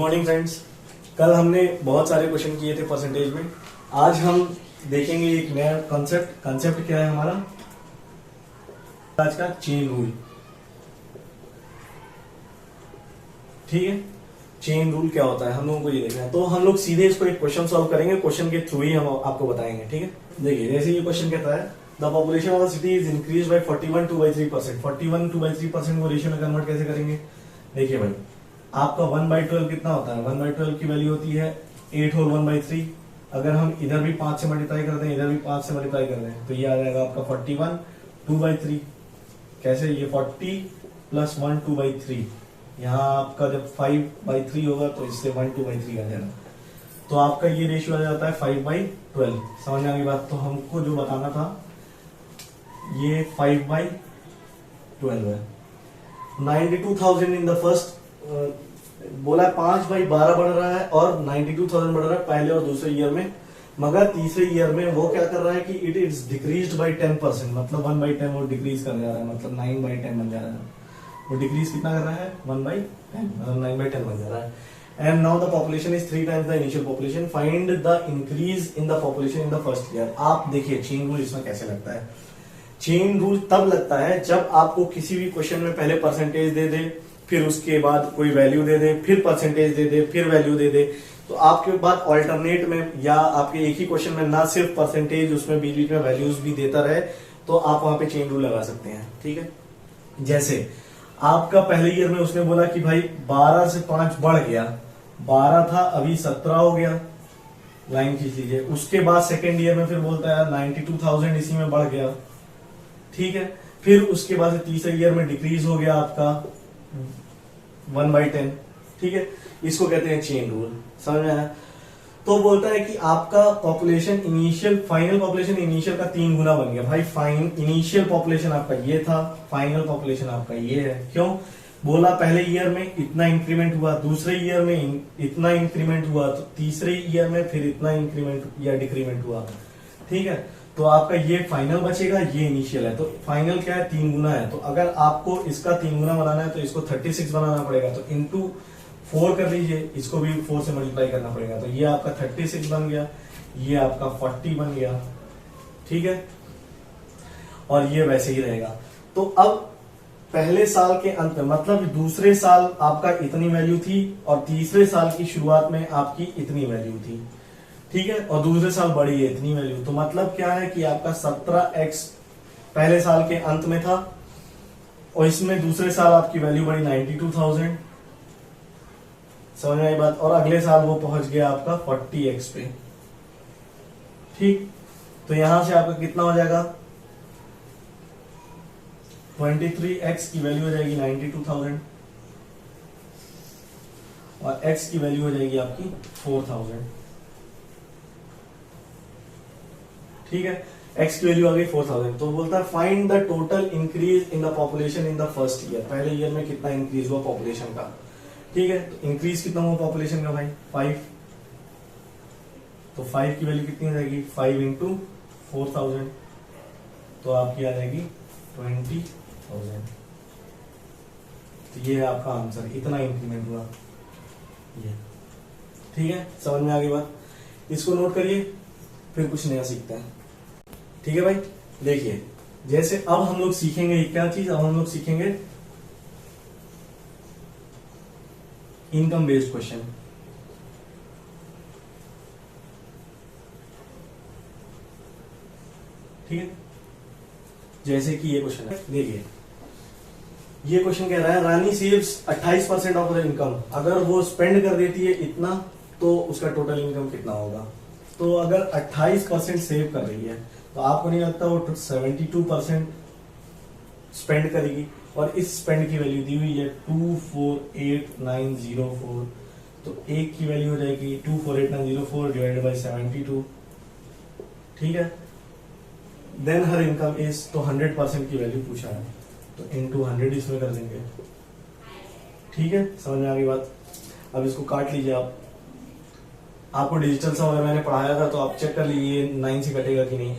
Morning friends. कल हमने बहुत सारे क्वेश्चन किए थे परसेंटेज में। आज हम देखेंगे एक नया कंसेप्ट क्या है हमारा आज का, चेन रूल। ठीक है, चेन रूल क्या होता है हम लोगों को ये देखना है। तो हम लोग सीधे इसको एक क्वेश्चन सॉल्व करेंगे, क्वेश्चन के थ्रू ही हम आपको बताएंगे। ठीक है, देखिए जैसे ये क्वेश्चन कहता है the population of the city is increase by 41 2/3%। 41 2/3% को रेशियो में कन्वर्ट कैसे करेंगे? देखिए भाई, आपका 1/12 कितना होता है? 1/12 की वैल्यू होती है 8 होल 1/3। अगर हम इधर भी 5 से मल्टीप्लाई करते हैं, इधर भी 5 से मल्टीप्लाई कर रहे हैं, तो ये आ जाएगा आपका 41 2/3। कैसे? ये 40 प्लस 1 2/3। यहाँ आपका जब 5/3 होगा तो इससे 1 2/3 आ जाएगा, तो आपका ये रेशियो आ जाता है 5/12। समझ में आ गई बात? तो हमको जो बताना था ये 5/12 है। 92,000 इन द फर्स्ट बोला 5/12 बढ़ रहा है और 92,000 बढ़ रहा है पहले और दूसरे ईयर में, मगर तीसरे ईयर में वो क्या कर रहा है कि इट इज डिक्रीज्ड बाय 10%। मतलब 1/10 वो डिक्रीज कर जा रहा है, मतलब 9/10 बन जा रहा है। वो डिक्रीज कितना कर रहा है? 1/10, मतलब 9/10 बन जा रहा है। And now the population is 3 times the initial population, find the increase in the population in the first year. आप देखिए चेन रूल इसमें कैसे लगता है। चेन रूल तब लगता है जब आपको किसी भी क्वेश्चन में पहले परसेंटेज दे दे, फिर उसके बाद कोई वैल्यू दे दे, फिर परसेंटेज दे दे, फिर वैल्यू दे दे। तो आपके बाद ऑल्टरनेट में या आपके एक ही क्वेश्चन में ना सिर्फ परसेंटेज, उसमें बीच बीच में वैल्यूज भी देता रहे, तो आप वहां पे चेन रूल लगा सकते हैं। ठीक है, जैसे आपका पहले ईयर में उसने बोला कि भाई 12 से 5 बढ़ गया, 12 था अभी 17 हो गया, लाइन खींच लीजिए। उसके बाद सेकेंड ईयर में फिर बोलता है 92,000 इसी में बढ़ गया। ठीक है, फिर उसके बाद तीसरे ईयर में डिक्रीज हो गया आपका 1/10। ठीक है, इसको कहते हैं चेन रूल। समझ में आया? तो बोलता है कि आपका population initial final population initial का 3 गुना बन गया। भाई इनिशियल पॉपुलेशन आपका ये था, फाइनल पॉपुलेशन आपका ये है। क्यों? बोला पहले ईयर में इतना इंक्रीमेंट हुआ, दूसरे ईयर में इतना इंक्रीमेंट हुआ, तो तीसरे ईयर में फिर इतना इंक्रीमेंट या डिक्रीमेंट हुआ। ठीक है, तो आपका ये फाइनल बचेगा, ये इनिशियल है। तो फाइनल क्या है? 3 गुना है। तो अगर आपको इसका 3 गुना बनाना है तो इसको 36 बनाना पड़ेगा, तो इंटू 4 कर लीजिए, इसको भी 4 से मल्टीप्लाई करना पड़ेगा। तो ये आपका 36 बन गया, ये आपका 40 बन गया। ठीक है, और ये वैसे ही रहेगा। तो अब पहले साल के अंत में, मतलब दूसरे साल आपका इतनी वैल्यू थी और तीसरे साल की शुरुआत में आपकी इतनी वैल्यू थी। ठीक है, और दूसरे साल बढ़ी है इतनी वैल्यू। तो मतलब क्या है कि आपका 17x पहले साल के अंत में था और इसमें दूसरे साल आपकी वैल्यू बढ़ी 92,000। समझ में आई बात? और अगले साल वो पहुंच गया आपका 40x पे। ठीक, तो यहां से आपका कितना हो जाएगा? 23x की वैल्यू हो जाएगी 92,000 और x की वैल्यू हो जाएगी आपकी 4,000। ठीक है, x की वैल्यू आ गई 4,000। तो बोलता है find the total increase in the population in the first year. पहले ईयर में कितना इंक्रीज हुआ पॉपुलेशन का? ठीक है, तो इंक्रीज कितना हुआ पॉपुलेशन का भाई? 5। तो 5 की वैल्यू कितनी हो जाएगी? 5 इंटू 4,000, तो आपकी आ जाएगी 20,000। तो ये है आपका आंसर, इतना इंक्रीमेंट हुआ ये। ठीक है, समझ में आ गई बात? इसको नोट करिए, फिर कुछ नया सीखते हैं। ठीक है भाई, देखिए जैसे अब हम लोग सीखेंगे क्या चीज? अब हम लोग सीखेंगे इनकम बेस्ड क्वेश्चन। ठीक है, जैसे कि ये क्वेश्चन है, देखिए ये क्वेश्चन कह रहा है रानी सेव्स 28% ऑफ द इनकम। अगर वो स्पेंड कर देती है इतना, तो उसका टोटल इनकम कितना होगा? तो अगर 28% सेव कर रही है, तो आपको नहीं लगता वो 72% स्पेंड करेगी? और इस स्पेंड की वैल्यू दी हुई है 248904। तो एक की वैल्यू हो जाएगी 248904 डिवाइडेड बाय 72। ठीक है, देन हर इनकम इज, तो 100% की वैल्यू पूछा है, तो इनटू 100 इसमें कर देंगे। ठीक है, समझ में आ गई बात? अब इसको काट लीजिए आप। आपको डिजिटल सा अगर मैंने पढ़ाया था तो आप चेक कर लीजिए 9 से कटेगा कि नहीं।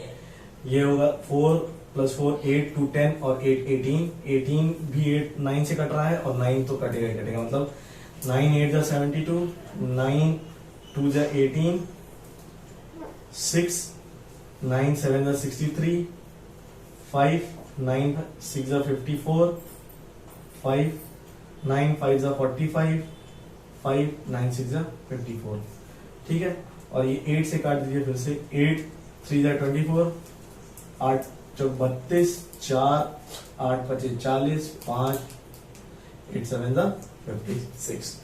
ये होगा 4 + 4 8 2 10 और 8 18 18 भी 8 9 से कट रहा है और 9 तो कटेगा ही कटेगा। मतलब 9 8 जा 72, 9 2 जा 18, 6 9 7 जा 63, 5 9 6 जा 54, 5 9 5 जा 45, 5 9 6 जा 54। ठीक है, और ये 8 से काट दीजिए फिर से, 8 3 जा 24, 8 चौक 32, 4 8 25 40, 5 8 7 जा 56।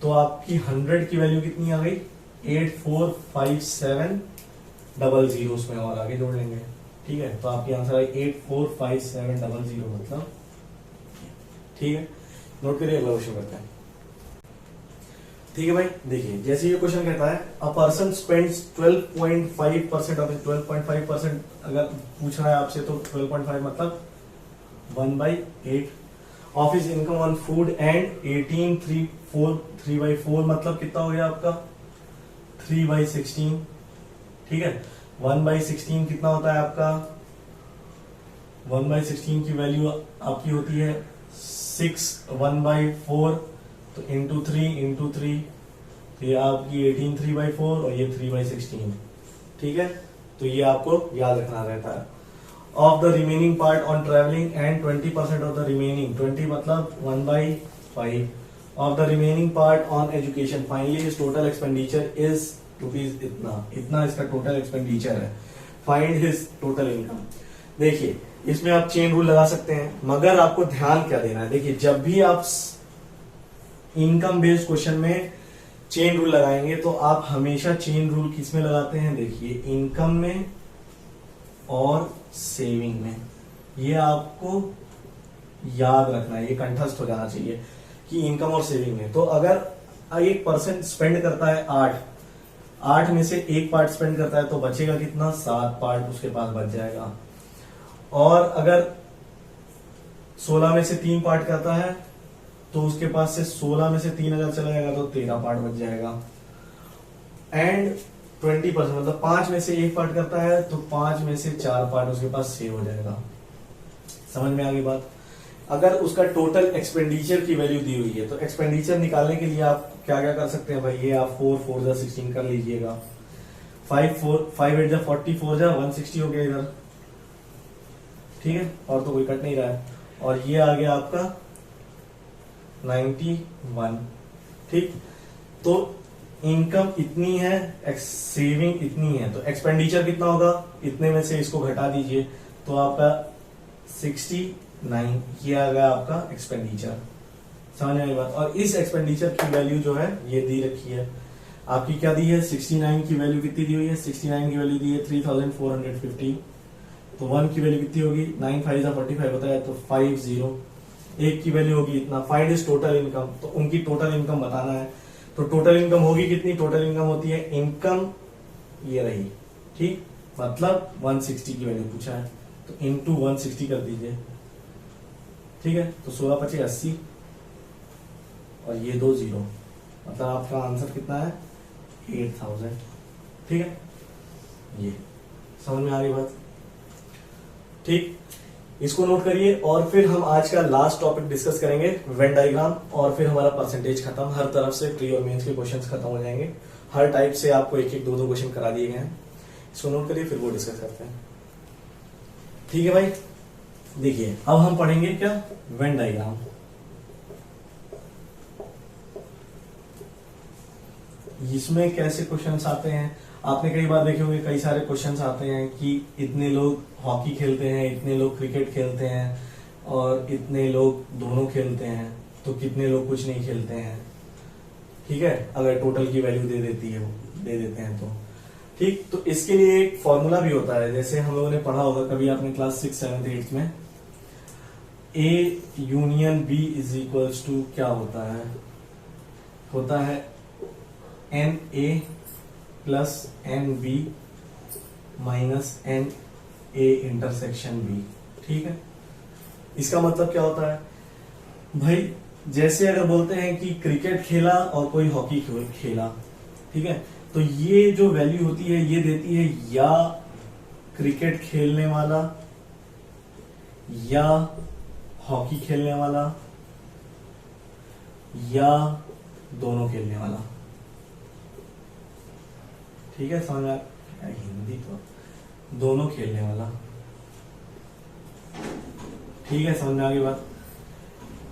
तो आपकी 100 की वैल्यू कितनी आ गई? 845700 उसमें और आगे जोड़ लेंगे। ठीक है, तो आपकी आंसर आई 845700 मतलब। ठीक है, नोट करिए, अगला क्वेश्चन करते हैं। ठीक है भाई, देखिए जैसे ये क्वेश्चन कहता है अ पर्सन स्पेंड्स 12.5% ऑफ 12.5%, अगर पूछ रहा है आपसे तो 12.5 मतलब 1/8 of his income on food and 18 3/4 मतलब कितना हो गया आपका 3/16। ठीक है, 1/16 कितना होता है आपका? 1/16 की वैल्यू आपकी होती है 6, 1/4 तो इंटू 3 तो ये आपकी 18 3/4 और ये 3/16। ठीक है, तो ये आपको याद रखना रहता है। Of the remaining part on travelling and 20% of the remaining, 20 मतलब 1/5 of the remaining part on education, finally his total expenditure is rupees इतना इसका टोटल एक्सपेंडिचर है। Find his total income. देखिए इसमें आप चेन रूल लगा सकते हैं, मगर आपको ध्यान क्या देना है, देखिए जब भी आप इनकम बेस्ड क्वेश्चन में चेन रूल लगाएंगे तो आप हमेशा चेन रूल किसमें लगाते हैं? देखिए इनकम में और सेविंग में। ये आपको याद रखना है, ये कंठस्थ हो जाना चाहिए कि इनकम और सेविंग में। तो अगर एक पर्सन स्पेंड करता है 8 में से एक पार्ट स्पेंड करता है तो बचेगा कितना? 7 पार्ट उसके पास बच जाएगा। और अगर 16 में से 3 पार्ट करता है तो उसके पास से 16 में से 3 अगर चला जाएगा तो 13 पार्ट बच जाएगा। एंड 20% मतलब 5 में से 1 पार्ट करता है तो 5 में से 4 पार्ट उसके पास सेव हो जाएगा। समझ में आ गई बात? अगर उसका टोटल एक्सपेंडिचर की वैल्यू दी हुई है तो एक्सपेंडिचर निकालने के लिए आप क्या क्या कर सकते हैं भाई? ये आप 4 4 जा 16 कर लीजिएगा, 5 8 जा 44 जा 160 हो गया इधर। ठीक है, और तो कोई कट नहीं रहा है। और ये आ गया आपका 91। ठीक, तो इनकम इतनी है, सेविंग इतनी है, तो एक्सपेंडिचर कितना होगा? इतने में से इसको घटा दीजिए तो आपका 69 ये आ गया आपका एक्सपेंडिचर। समझ में आई बात? और इस एक्सपेंडिचर की वैल्यू जो है ये दी रखी है आपकी, क्या दी है? 69 की वैल्यू कितनी दी हुई है? 69 की वैल्यू दी है 3450। तो 1 की वैल्यू कितनी होगी? 9 5 जा 45 होता है तो 50। एक की वैल्यू होगी इतना। फाइंड इज टोटल इनकम, तो उनकी टोटल इनकम बताना है। तो टोटल इनकम होगी कितनी? टोटल इनकम होती है इनकम ये रही। ठीक, मतलब 160 की वैल्यू पूछा है तो इंटू 160 कर दीजिए। ठीक है, तो 16 25 80 और ये 2 0 मतलब आपका आंसर कितना है? 8000। ठीक है, ये समझ में आ रही बात? ठीक, इसको नोट करिए। और फिर हम आज का लास्ट टॉपिक डिस्कस करेंगे वेन डायग्राम, और फिर हमारा परसेंटेज खत्म। हर तरफ से प्री और मेंस के क्वेश्चंस खत्म हो जाएंगे। हर टाइप से आपको एक एक 2 क्वेश्चन करा दिए गए हैं। इसको नोट करिए, फिर वो डिस्कस करते हैं। ठीक है भाई, देखिए अब हम पढ़ेंगे क्या? Venn diagram. इसमें कैसे क्वेश्चंस आते हैं? आपने कई बार देखे होंगे, कई सारे क्वेश्चंस आते हैं कि इतने लोग हॉकी खेलते हैं, इतने लोग क्रिकेट खेलते हैं और इतने लोग दोनों खेलते हैं, तो कितने लोग कुछ नहीं खेलते हैं। ठीक है, अगर टोटल की वैल्यू दे देते हैं तो ठीक। तो इसके लिए एक फॉर्मूला भी होता है, जैसे हम लोगों ने पढ़ा होगा कभी आपने क्लास 6 7 8 में, A union B is equals to क्या होता है N A plus N B minus N A intersection B. ठीक है, इसका मतलब क्या होता है भाई? जैसे अगर बोलते हैं कि क्रिकेट खेला और कोई हॉकी खेला, ठीक है, तो ये जो वैल्यू होती है ये देती है या क्रिकेट खेलने वाला या हॉकी खेलने वाला या दोनों खेलने वाला। ठीक है, समझ में हिंदी तो दोनों खेलने वाला। ठीक है, समझ में आ गई बात,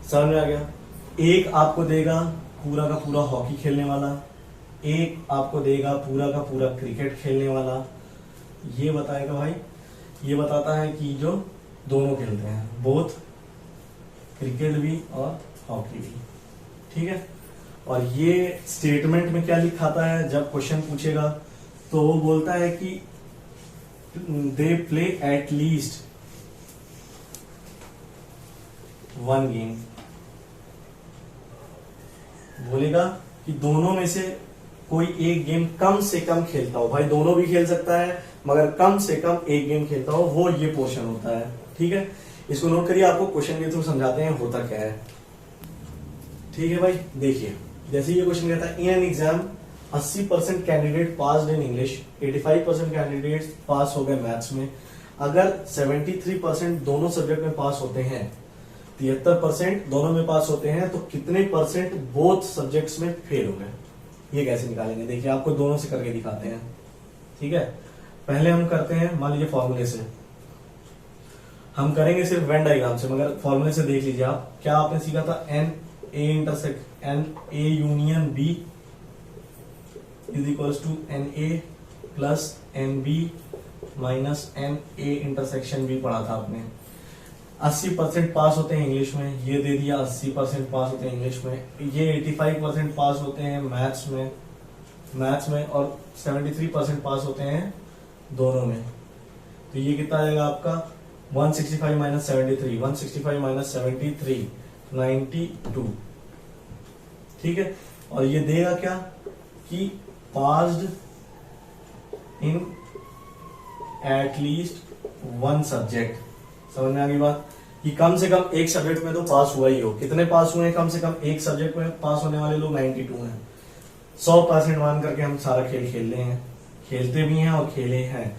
समझ में आ गया। एक आपको देगा पूरा का पूरा हॉकी खेलने वाला, एक आपको देगा पूरा का पूरा क्रिकेट खेलने वाला। ये बताएगा भाई, ये बताता है कि जो दोनों खेलते हैं, बोथ क्रिकेट भी और हॉकी भी। ठीक है, और ये स्टेटमेंट में क्या लिखाता है, जब क्वेश्चन पूछेगा तो वो बोलता है कि they play at least one game. बोलेगा कि दोनों में से कोई एक गेम कम से कम खेलता हो। भाई दोनों भी खेल सकता है, मगर कम से कम एक गेम खेलता हो, वो ये पोर्शन होता है। ठीक है, इसको नोट करिए, आपको क्वेश्चन के थ्रू समझाते हैं होता क्या है। ठीक है भाई, देखिए जैसे ये क्वेश्चन कहता है, in an exam 80% candidate pass in English, 85% candidate pass हो गए मैथ्स में। अगर 73% दोनों सब्जेक्ट में पास होते हैं, 73% दोनों में पास होते हैं, तो कितने परसेंट बोथ सब्जेक्ट्स में फेल हो गए। ये कैसे निकालेंगे, देखिए आपको दोनों से करके दिखाते हैं। ठीक है, पहले हम करते हैं, मान लीजिए फॉर्मूले से हम करेंगे, सिर्फ वेन डायग्राम से, मगर फॉर्मूले से देख लीजिए आप। क्या आपने सीखा था, N A intersect N A union B is equals to N A plus N B minus N A intersection B पढ़ा था आपने। 80% पास होते हैं इंग्लिश में, ये दे दिया 80% पास होते हैं इंग्लिश में। ये 85% पास होते हैं मैथ्स में और 73% पास होते हैं दोनों में। तो ये कितना आएगा आपका 165 माइनस 73, 165 माइनस 73 92। ठीक है, और ये देगा क्या कि passed in at least one subject. समझ में आ गई बात, कि कम से कम एक सब्जेक्ट में तो पास हुआ ही हो। कितने पास हुए हैं, कम से कम एक सब्जेक्ट में पास होने वाले लोग 92 हैं। 100% मान करके हम सारा खेल खेल रहे हैं, खेलते भी हैं और खेले हैं।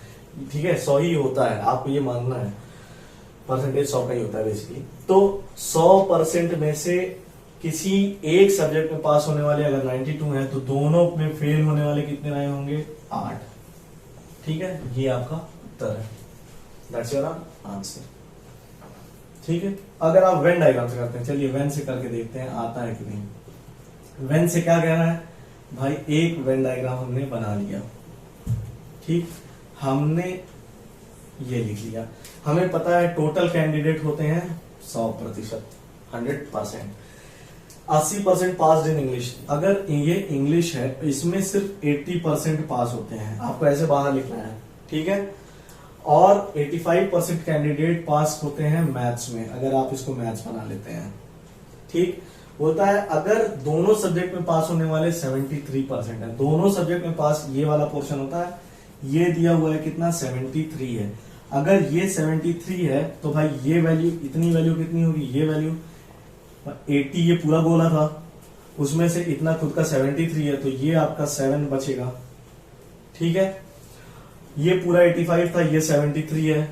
ठीक है, 100 ही होता है, आपको ये मानना है, परसेंटेज 100 का ही होता है बेसिकली। तो 100% में से किसी एक सब्जेक्ट में पास होने वाले अगर 92 हैं, तो दोनों में फेल होने वाले कितने रहे होंगे, 8। ठीक है, ये आपका उत्तर है, दैट्स योर आंसर। ठीक है, अगर आप वेन डायग्राम से करते हैं, चलिए वेन से करके देखते हैं आता है कि नहीं। वेन से क्या कह रहा है भाई, एक वेन डायग्राम हमने बना लिया। ठीक, हमने ये लिख लिया, हमें पता है टोटल कैंडिडेट होते हैं 100%, 100%। 80% पास इन इंग्लिश, अगर ये इंग्लिश है इसमें सिर्फ 80% पास होते हैं, आपको ऐसे बाहर लिखना है। ठीक है, और 85% कैंडिडेट पास होते हैं मैथ्स में, अगर आप इसको मैथ्स बना लेते हैं। ठीक, होता है अगर दोनों सब्जेक्ट में पास होने वाले 73% है, दोनों सब्जेक्ट में पास ये वाला पोर्शन होता है, ये दिया हुआ है कितना 73 है। अगर ये 73 है तो भाई ये वैल्यू, इतनी वैल्यू कितनी होगी, ये वैल्यू 80, ये पूरा गोला था, उसमें से इतना खुद का 73 है, तो ये आपका 7 बचेगा। ठीक है, ये पूरा 85 था, ये 73 है।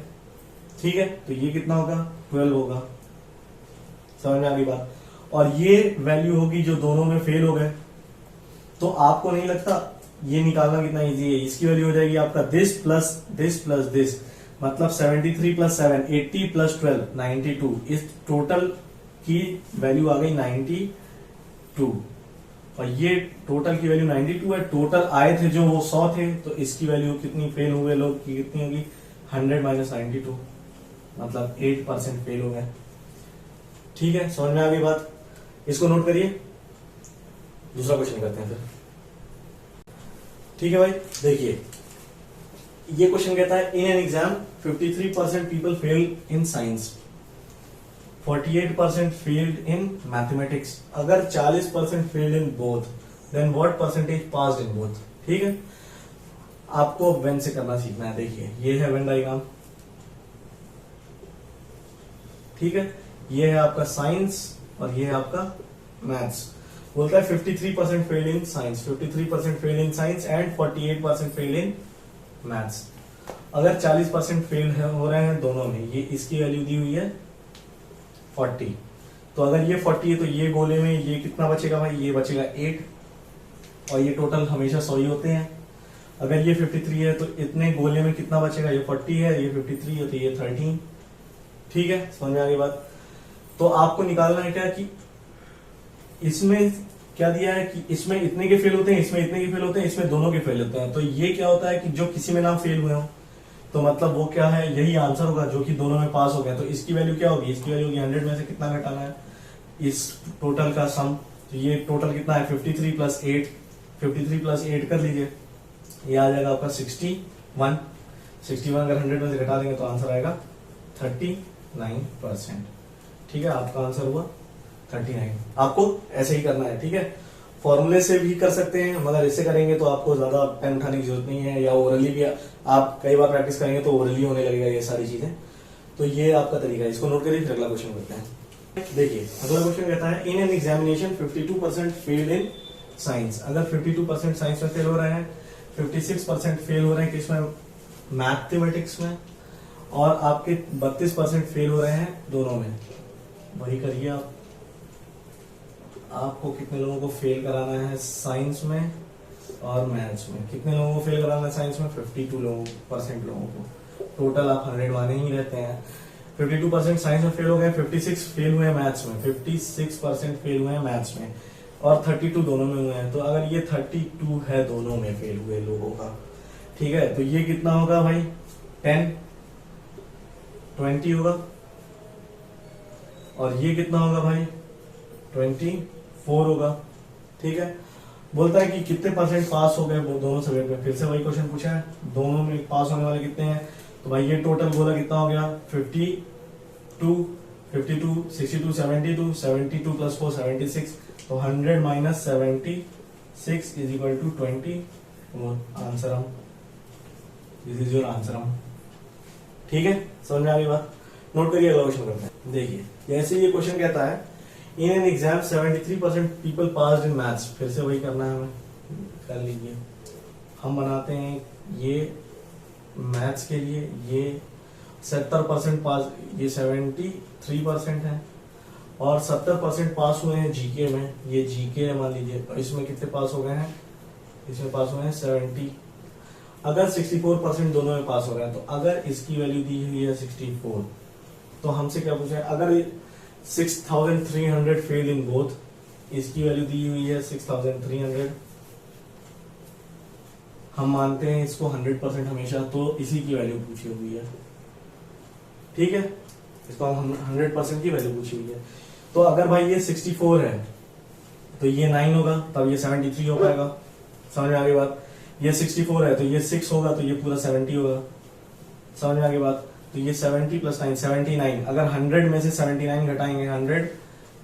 ठीक है, तो ये कितना होगा 12 होगा। समझ में आ गई बात, और ये वैल्यू होगी जो दोनों में फेल हो गए। तो आपको नहीं लगता ये निकालना कितना इजी है, इसकी वैल्यू हो जाएगी आपका this plus this plus this, मतलब 73 प्लस 7 80 प्लस 12 92, इस टोटल की वैल्यू आ गई 92, और ये टोटल की वैल्यू 92 है। टोटल आए थे जो वो 100 थे, तो इसकी वैल्यू कितनी फेल हुए लोग की कितनी होगी 100 माइनस 92, मतलब 8% फेल हो गए। ठीक है, समझ में आ गई बात, इसको नोट करिए। दूसरा क्वेश्चन करते हैं फिर। ठीक है भाई, देखिए ये क्वेश्चन कहता है in an exam 53% people fail in science, 48% failed in mathematics. अगर 40% failed in both, then what percentage passed in both. ठीक है, आपको वेन से करना सीखना है। देखिए ये है वेन डायग्राम। ठीक है, ये है आपका साइंस और ये है आपका मैथ्स। बोलता है 53% fail in science, 53% fail in science and 48% fail in maths. अगर 40% फेल हो रहे हैं दोनों में, ये इसकी वैल्यू दी हुई है 40, तो अगर ये 40 है तो ये गोले में ये कितना बचेगा भाई, ये बचेगा 8, और ये टोटल हमेशा 100 ही होते हैं। अगर ये 53 है तो इतने गोले में कितना बचेगा, ये 40 है, ये 53 है तो ये 13। ठीक है, समझ में आ गई बात। तो आपको निकालना है क्या कि इसमें क्या दिया है कि इसमें इतने के फेल होते हैं, इसमें इतने के फेल होते हैं, इसमें दोनों के फेल होते हैं। तो ये क्या होता है कि जो किसी में ना फेल हुए हो तो मतलब वो क्या है, यही आंसर होगा जो कि दोनों में पास हो गया। तो इसकी वैल्यू क्या होगी, इसकी वैल्यू होगी 100 में से कितना घटाना है, इस टोटल का सम। तो ये टोटल कितना है 53 प्लस 8, 53 प्लस 8 कर लीजिए, ये आ जाएगा आपका 61। 61 अगर 100 में से घटा देंगे तो आंसर आएगा 39%। ठीक है, आपका आंसर हुआ 39। आपको ऐसे ही करना है। ठीक है, फॉर्मूले से भी कर सकते हैं, मगर इससे करेंगे तो आपको ज्यादा पेन उठाने की जरूरत नहीं है, या ओरली भी आप कई बार प्रैक्टिस करेंगे तो ओरली होने लगेगा ये सारी चीजें। तो ये आपका तरीका है, इसको नोट करिए, फिर अगला क्वेश्चन करते हैं। देखिए अगला क्वेश्चन कहता है in an examination 52% failed in science. अगर 52% साइंस में फेल हो रहे हैं, 56% फेल हो रहे हैं किसमें, मैथमेटिक्स में, और आपके 32% फेल हो रहे हैं दोनों में। वही करिए आप, आपको कितने लोगों को फेल कराना है साइंस में और मैथ्स में। कितने लोगों को फेल कराना है साइंस में, 52% लोगों को। टोटल आप 100 माने ही रहते हैं। 52% साइंस में फेल हो गए, 56 फेल हुए मैथ्स में, 56% फेल हुए हैं मैथ्स में, और 32 दोनों में हुए हैं। तो अगर ये 32 है दोनों में फेल हुए लोगों का, ठीक है, तो ये कितना होगा भाई, 10, 20 होगा, और ये कितना होगा भाई, 24 होगा। ठीक है, बोलता है कि कितने परसेंट पास हो गए दोनों सब्जेक्ट में। फिर से वही क्वेश्चन पूछा है, दोनों में पास होने वाले कितने हैं। तो भाई ये टोटल बोला कितना हो गया, 52, 62, 72, 72 प्लस 4 76। तो 100 minus 76 is equal to 20। Answer hmm, this is your answer hmm. ठीक है, समझ में आ गई बात। नोट करिए, अगला क्वेश्चन करते हैं। देखिए जैसे ये क्वेश्चन कहता है in an exam 73% people passed in maths. फिर से वही करना है हमें, कर लीजिए। हम बनाते हैं ये मैथ्स के लिए, ये 70% पास, ये 73% है, और 70% पास हुए हैं जीके में, ये जीके मान लीजिए। और इसमें कितने पास हो गए हैं, इसमें पास हुए हैं 70। अगर 64% दोनों में पास हो गया, तो अगर इसकी वैल्यू दी हुई है 64, तो हमसे क्या पूछा है, अगर 6300 फेल इन बोथ, इसकी वैल्यू दी हुई है 6300, हम मानते हैं इसको 100% हमेशा, तो इसी की वैल्यू पूछी हुई है। ठीक है, इसको हम 100% की वैल्यू पूछी हुई है। तो अगर भाई ये 64 है तो ये 9 होगा, तब ये 73 हो पाएगा। समझ में आ गई बात। ये 64 है तो ये 6 होगा, तो ये पूरा 70 होगा। समझ में आ गई बात। तो ये 70 प्लस 9 79। अगर 100 में से 79 घटाएंगे, 100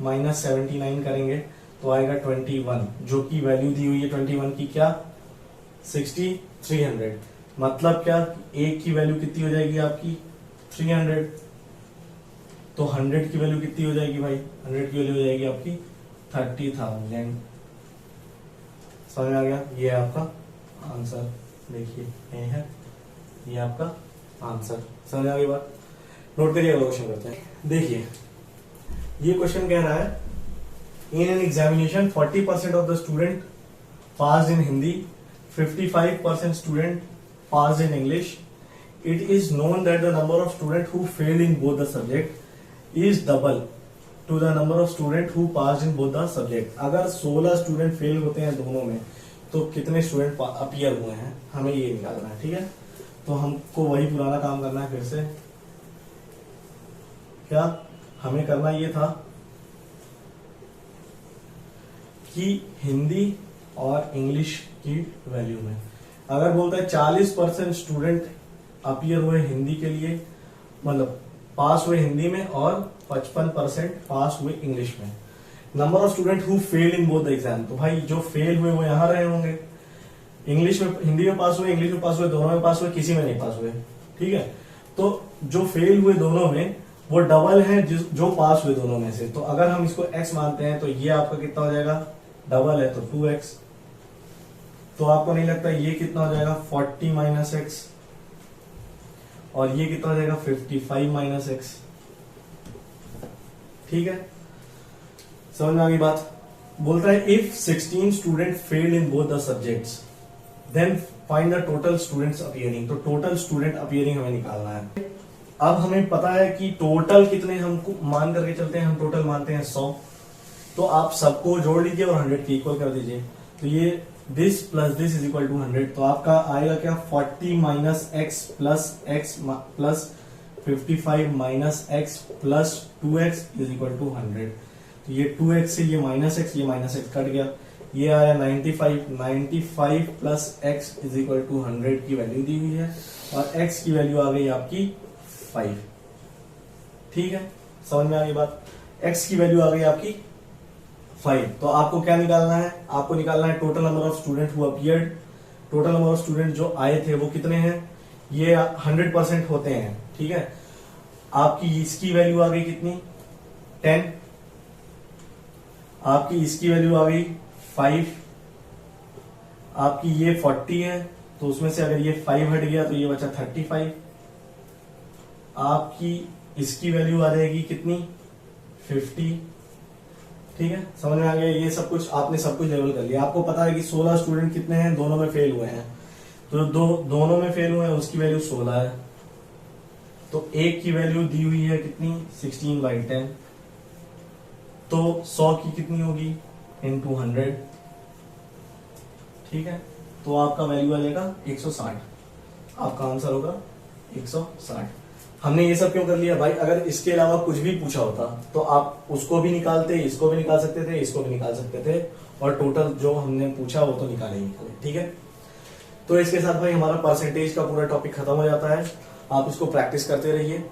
माइनस 79 करेंगे तो आएगा 21, जो की वैल्यू दी हुई है 21 की क्या, 6300। मतलब क्या, एक की वैल्यू कितनी हो जाएगी आपकी 300, तो 100 की वैल्यू कितनी हो जाएगी भाई, 100 की वैल्यू हो जाएगी आपकी 30,000। समझ में आ गया, ये आपका आंसर। देखिए ये है, ये आपका आंसर। समझ आ गई बात। नोट करिए, अगला क्वेश्चन करते हैं। देखिए ये क्वेश्चन कह रहा है in an examination 40% of the student pass in Hindi, 55% student pass in English. It is known that the number of student who failed in both the subject is double two the number of student who pass in both the subject. अगर 16 student fail होते हैं दोनों में, तो कितने student appear हुए हैं, हमें ये निकालना है। ठीक है, तो हमको वही पुराना काम करना है। फिर से क्या हमें करना ये था कि हिंदी और इंग्लिश की वैल्यू में, अगर बोलता है 40% स्टूडेंट अपीयर हुए हिंदी के लिए, मतलब पास हुए हिंदी में, और 55% पास हुए इंग्लिश में। Number of student who fail in both the exam, तो भाई जो फेल हुए वो यहां रहे होंगे। इंग्लिश में, हिंदी में पास हुए, इंग्लिश में पास हुए, दोनों में पास हुए, किसी में नहीं पास हुए। ठीक है, तो जो फेल हुए दोनों में वो डबल है जो पास हुए दोनों में से। तो अगर हम इसको x मानते हैं तो ये आपका कितना हो जाएगा, डबल है तो 2x। तो आपको नहीं लगता ये कितना हो जाएगा 40 माइनस एक्स, और ये कितना हो जाएगा 55 माइनस एक्स। ठीक है, समझ में आ गई बात। बोलता है if 16 student failed in both the subjects then find the total students appearing. तो टोटल स्टूडेंट अपीयरिंग हमें निकालना है। अब हमें पता है कि टोटल कितने हमको मान करके चलते हैं, हम टोटल मानते हैं 100। तो आप सबको जोड़ लीजिए और 100 के इक्वल कर दीजिए। तो ये this plus this is equal to 100। तो आपका आएगा क्या 40 minus X plus 55 minus X plus 2x is equal to 100। तो ये 2x से ये माइनस एक्स कट गया, ये आया 95 plus X is equal to 100 की वैल्यू दी हुई है और x की वैल्यू आ गई आपकी 5। ठीक है, समझ में आ गई बात। x की वैल्यू आ गई आपकी 5। तो आपको क्या निकालना है, आपको निकालना है total number of student who appeared. Total number of student जो आए थे वो कितने हैं, ये 100% होते हैं। ठीक है, आपकी इसकी वैल्यू आ गई कितनी 10, आपकी इसकी वैल्यू आ गई 5, आपकी ये 40 है तो उसमें से अगर ये 5 हट गया तो ये बचा 35, आपकी इसकी वैल्यू आ जाएगी कितनी 50। ठीक है, समझ में आ गया। ये सब कुछ आपने सब कुछ लेवल कर लिया। आपको पता है कि 16 स्टूडेंट कितने हैं, दोनों में फेल हुए हैं। तो दोनों में फेल हुए हैं उसकी वैल्यू 16 है। तो एक की वैल्यू दी हुई है कितनी 16/10। तो 100 की कितनी होगी इंटू 100। ठीक है, तो आपका वैल्यू आ जाएगा 160। आपका आंसर होगा 160। हमने ये सब क्यों कर लिया भाई, अगर इसके अलावा कुछ भी पूछा होता तो आप उसको भी निकालते, इसको भी निकाल सकते थे, इसको भी निकाल सकते थे और टोटल जो हमने पूछा वो तो निकाले ही निकाले। ठीक है, तो इसके साथ भाई हमारा परसेंटेज का पूरा टॉपिक खत्म हो जाता है। आप इसको प्रैक्टिस करते रहिए।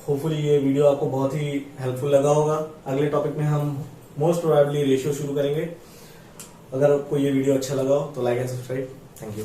होपफुली ये वीडियो आपको बहुत ही हेल्पफुल लगा होगा। अगले टॉपिक में हम मोस्ट प्रोबेबली रेशियो शुरू करेंगे। अगर आपको ये वीडियो अच्छा लगा हो तो like and subscribe. Thank you.